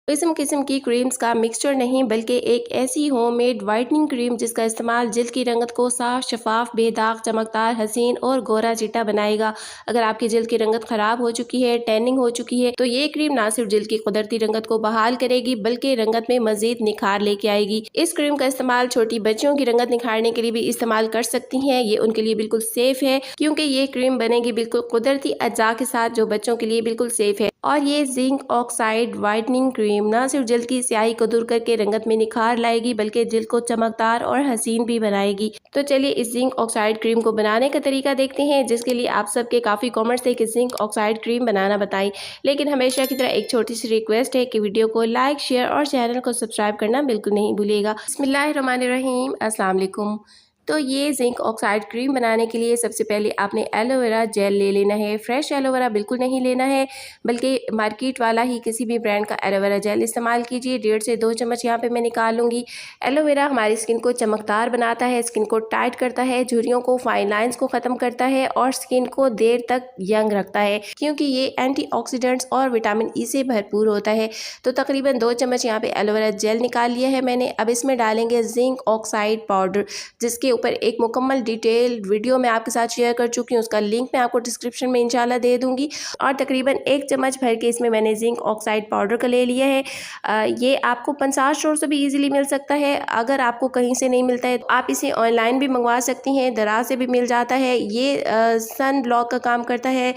किस्म किस्म की क्रीम्स का मिक्सचर नहीं बल्कि एक ऐसी होममेड वाइटनिंग क्रीम जिसका इस्तेमाल जिल्द की रंगत को साफ, शफाफ, बेदाग, चमकदार, हसीन और गोरा चिट्टा बनाएगा। अगर आपकी जिल्द की रंगत खराब हो चुकी है, टैनिंग हो चुकी है, तो ये क्रीम ना सिर्फ जिल्द की कुदरती रंगत को बहाल करेगी बल्कि रंगत में मजीद निखार लेके आएगी। इस क्रीम का इस्तेमाल छोटी बच्चियों की रंगत निखारने के लिए भी इस्तेमाल कर सकती हैं। ये उनके लिए बिल्कुल सेफ है क्योंकि ये क्रीम बनेगी बिल्कुल कुदरती अज्जा के साथ जो बच्चों के लिए बिल्कुल सेफ है। और ये जिंक ऑक्साइड वाइटनिंग क्रीम ना सिर्फ जिल्द की स्याही को दूर करके रंगत में निखार लाएगी बल्कि जिल्द को चमकदार और हसीन भी बनाएगी। तो चलिए इस जिंक ऑक्साइड क्रीम को बनाने का तरीका देखते हैं, जिसके लिए आप सबके काफ़ी कमेंट्स थे कि जिंक ऑक्साइड क्रीम बनाना बताएं। लेकिन हमेशा की तरह एक छोटी सी रिक्वेस्ट है कि वीडियो को लाइक, शेयर और चैनल को सब्सक्राइब करना बिल्कुल नहीं भूलिएगा। बिस्मिल्लाहिर्रहमानिर्रहीम, अस्सलाम वालेकुम। तो ये जिंक ऑक्साइड क्रीम बनाने के लिए सबसे पहले आपने एलोवेरा जेल ले लेना है। फ्रेश एलोवेरा बिल्कुल नहीं लेना है बल्कि मार्केट वाला ही किसी भी ब्रांड का एलोवेरा जेल इस्तेमाल कीजिए। 1.5 से 2 चम्मच यहाँ पे मैं निकाल लूँगी। एलोवेरा हमारी स्किन को चमकदार बनाता है, स्किन को टाइट करता है, झुर्रियों को, फाइन लाइन्स को ख़त्म करता है और स्किन को देर तक यंग रखता है क्योंकि ये एंटीऑक्सीडेंट्स और विटामिन ई से भरपूर होता है। तो तकरीबन 2 चम्मच यहाँ पे एलोवेरा जेल निकाल लिया है मैंने। अब इसमें डालेंगे जिंक ऑक्साइड पाउडर, जिसके ऊपर एक मुकम्मल डिटेल वीडियो मैं आपके साथ शेयर कर चुकी हूँ। उसका लिंक मैं आपको डिस्क्रिप्शन में इंशाल्लाह दे दूंगी। और तकरीबन 1 चम्मच भर के इसमें मैंने जिंक ऑक्साइड पाउडर का ले लिया है। ये आपको 50 स्टोर से भी इजीली मिल सकता है। अगर आपको कहीं से नहीं मिलता है तो आप इसे ऑनलाइन भी मंगवा सकती हैं, दराज से भी मिल जाता है। ये सन ब्लॉक का काम करता है।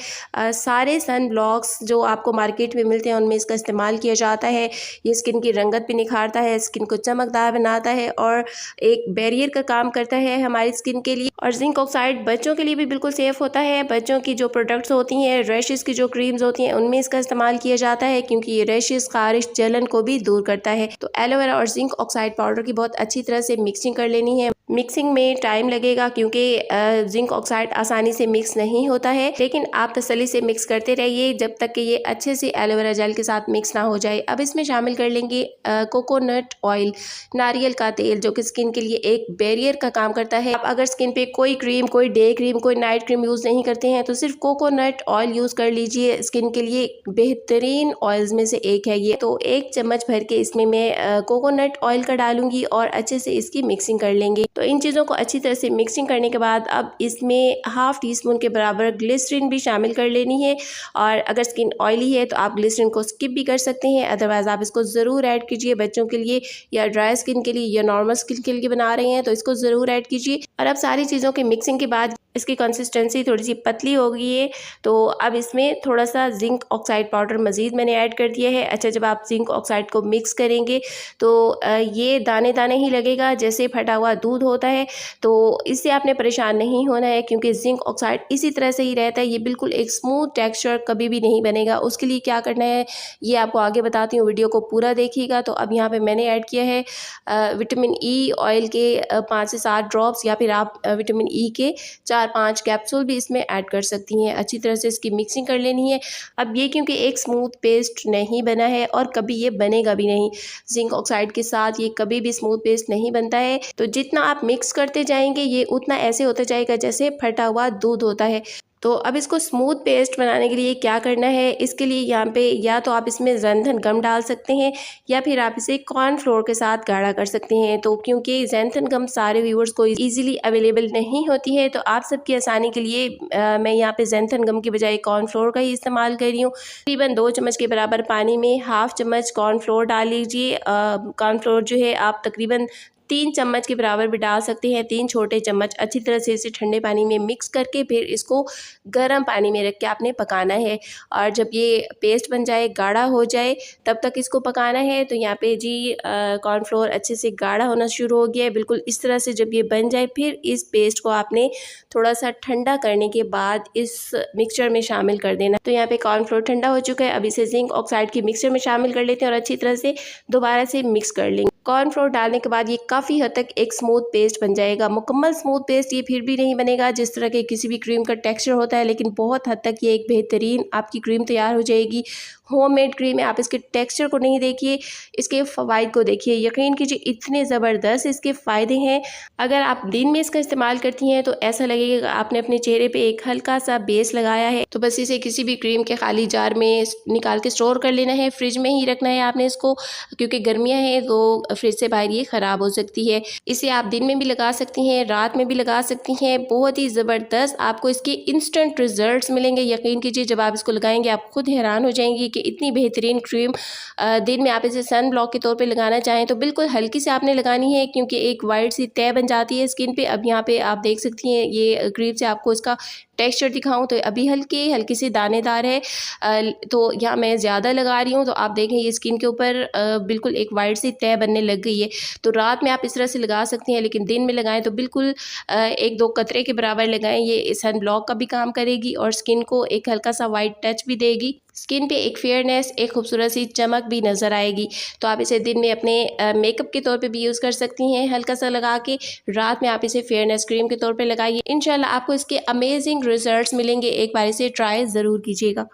सारे सन ब्लॉक्स जो आपको मार्केट में मिलते हैं उनमें इसका इस्तेमाल किया जाता है। ये स्किन की रंगत भी निखारता है, स्किन को चमकदार बनाता है और एक बैरियर का काम करता है हमारी स्किन के लिए। और जिंक ऑक्साइड बच्चों के लिए भी बिल्कुल सेफ होता है। बच्चों की जो प्रोडक्ट्स होती हैं, रैशेस की जो क्रीम्स होती हैं, उनमें इसका इस्तेमाल किया जाता है क्योंकि ये रैशेस, खारिश, जलन को भी दूर करता है। तो एलोवेरा और जिंक ऑक्साइड पाउडर की बहुत अच्छी तरह से मिक्सिंग कर लेनी है। मिक्सिंग में टाइम लगेगा क्योंकि जिंक ऑक्साइड आसानी से मिक्स नहीं होता है, लेकिन आप तसल्ली से मिक्स करते रहिए जब तक कि ये अच्छे से एलोवेरा जेल के साथ मिक्स ना हो जाए। अब इसमें शामिल कर लेंगे कोकोनट ऑयल, नारियल का तेल, जो कि स्किन के लिए एक बैरियर का काम करता है। आप अगर स्किन पे कोई क्रीम, कोई डे क्रीम, कोई नाइट क्रीम यूज़ नहीं करते हैं तो सिर्फ कोकोनट ऑयल यूज़ कर लीजिए। स्किन के लिए बेहतरीन ऑयल्स में से एक है ये। तो 1 चम्मच भर के इसमें मैं कोकोनट ऑयल का डालूंगी और अच्छे से इसकी मिक्सिंग कर लेंगे। तो इन चीज़ों को अच्छी तरह से मिक्सिंग करने के बाद अब इसमें ½ टीस्पून के बराबर ग्लिसरीन भी शामिल कर लेनी है। और अगर स्किन ऑयली है तो आप ग्लिसरीन को स्किप भी कर सकते हैं, अदरवाइज़ आप इसको ज़रूर ऐड कीजिए। बच्चों के लिए या ड्राई स्किन के लिए या नॉर्मल स्किन के लिए बना रहे हैं तो इसको ज़रूर ऐड कीजिए। और अब सारी चीज़ों की मिक्सिंग के बाद इसकी कंसिस्टेंसी थोड़ी सी पतली हो गई है तो अब इसमें थोड़ा सा जिंक ऑक्साइड पाउडर मज़ीद मैंने ऐड कर दिया है। अच्छा, जब आप जिंक ऑक्साइड को मिक्स करेंगे तो ये दाने दाने ही लगेगा जैसे फटा हुआ दूध होता है। तो इससे आपने परेशान नहीं होना है क्योंकि जिंक ऑक्साइड इसी तरह से ही रहता है। ये बिल्कुल एक स्मूथ टेक्सचर कभी भी नहीं बनेगा। उसके लिए क्या करना है ये आपको आगे बताती हूँ, वीडियो को पूरा देखिएगा। तो अब यहाँ पे मैंने ऐड किया है विटामिन ई ऑयल के 5 से 7 ड्रॉप्स, या फिर आप विटामिन ई के 4-5 कैप्सूल भी इसमें ऐड कर सकती हैं। अच्छी तरह से इसकी मिक्सिंग कर लेनी है। अब ये क्योंकि एक स्मूथ पेस्ट नहीं बना है और कभी ये बनेगा भी नहीं, जिंक ऑक्साइड के साथ ये कभी भी स्मूथ पेस्ट नहीं बनता है। तो जितना आप मिक्स करते जाएंगे ये उतना ऐसे होता जाएगा जैसे फटा हुआ दूध होता है। तो अब इसको स्मूथ पेस्ट बनाने के लिए क्या करना है, इसके लिए यहाँ पे या तो आप इसमें ज़ैंथन गम डाल सकते हैं या फिर आप इसे कॉर्नफ्लोर के साथ गाढ़ा कर सकते हैं। तो क्योंकि ज़ैंथन गम सारे व्यूअर्स को इजीली अवेलेबल नहीं होती है तो आप सबकी आसानी के लिए मैं यहाँ पे ज़ैंथन गम की बजाय कॉर्नफ्लोर का ही इस्तेमाल कर रही हूँ। तकरीबन 2 चम्मच के बराबर पानी में ½ चम्मच कॉर्नफ्लोर डाल लीजिए। कॉर्नफ्लोर जो है आप तकरीबन 3 चम्मच के बराबर भी डाल सकते हैं, 3 छोटे चम्मच। अच्छी तरह से इसे ठंडे पानी में मिक्स करके फिर इसको गर्म पानी में रख के आपने पकाना है। और जब ये पेस्ट बन जाए, गाढ़ा हो जाए, तब तक इसको पकाना है। तो यहाँ पे जी कॉर्नफ्लोर अच्छे से गाढ़ा होना शुरू हो गया है। बिल्कुल इस तरह से जब ये बन जाए फिर इस पेस्ट को आपने थोड़ा सा ठंडा करने के बाद इस मिक्सचर में शामिल कर देना। तो यहाँ पे कॉर्नफ्लोर ठंडा हो चुका है। अब इसे जिंक ऑक्साइड की मिक्सचर में शामिल कर लेते हैं और अच्छी तरह से दोबारा से मिक्स कर लेंगे। कॉर्नफ्लोर डालने के बाद ये काफ़ी हद तक एक स्मूथ पेस्ट बन जाएगा। मुकम्मल स्मूथ पेस्ट ये फिर भी नहीं बनेगा जिस तरह के किसी भी क्रीम का टेक्सचर होता है, लेकिन बहुत हद तक ये एक बेहतरीन आपकी क्रीम तैयार हो जाएगी। होममेड क्रीम है, आप इसके टेक्सचर को नहीं देखिए, इसके फ़वाइद को देखिए। यकीन कीजिए इतने ज़बरदस्त इसके फ़ायदे हैं। अगर आप दिन में इसका इस्तेमाल करती हैं तो ऐसा लगेगा कि आपने अपने चेहरे पे एक हल्का सा बेस लगाया है। तो बस इसे किसी भी क्रीम के खाली जार में निकाल के स्टोर कर लेना है, फ्रिज में ही रखना है आपने इसको, क्योंकि गर्मियाँ हैं तो फ्रिज से बाहर ये ख़राब हो सकती है। इसे आप दिन में भी लगा सकती हैं, रात में भी लगा सकती हैं। बहुत ही ज़बरदस्त आपको इसके इंस्टेंट रिजल्ट्स मिलेंगे। यकीन कीजिए जब आप इसको लगाएंगे आप खुद हैरान हो जाएंगी कि इतनी बेहतरीन क्रीम। दिन में आप इसे सन ब्लॉक के तौर पे लगाना चाहें तो बिल्कुल हल्की से आपने लगानी है, क्योंकि एक वाइट सी तह बन जाती है स्किन पे। अब यहाँ पे आप देख सकती हैं ये क्रीम से आपको इसका टेक्सचर दिखाऊं तो अभी हल्की हल्की सी दानेदार है। तो यहाँ मैं ज़्यादा लगा रही हूँ तो आप देखें ये स्किन के ऊपर बिल्कुल एक वाइट सी तह बनने लग गई है। तो रात में आप इस तरह से लगा सकती हैं, लेकिन दिन में लगाएं तो बिल्कुल 1-2 कतरे के बराबर लगाएं। ये सन ब्लॉक का भी काम करेगी और स्किन को एक हल्का सा वाइट टच भी देगी। स्किन पे एक फेयरनेस, एक खूबसूरत सी चमक भी नज़र आएगी। तो आप इसे दिन में अपने मेकअप के तौर पे भी यूज़ कर सकती हैं हल्का सा लगा के। रात में आप इसे फेयरनेस क्रीम के तौर पे लगाइए। इंशाल्लाह आपको इसके अमेजिंग रिजल्ट्स मिलेंगे। एक बार इसे ट्राई ज़रूर कीजिएगा।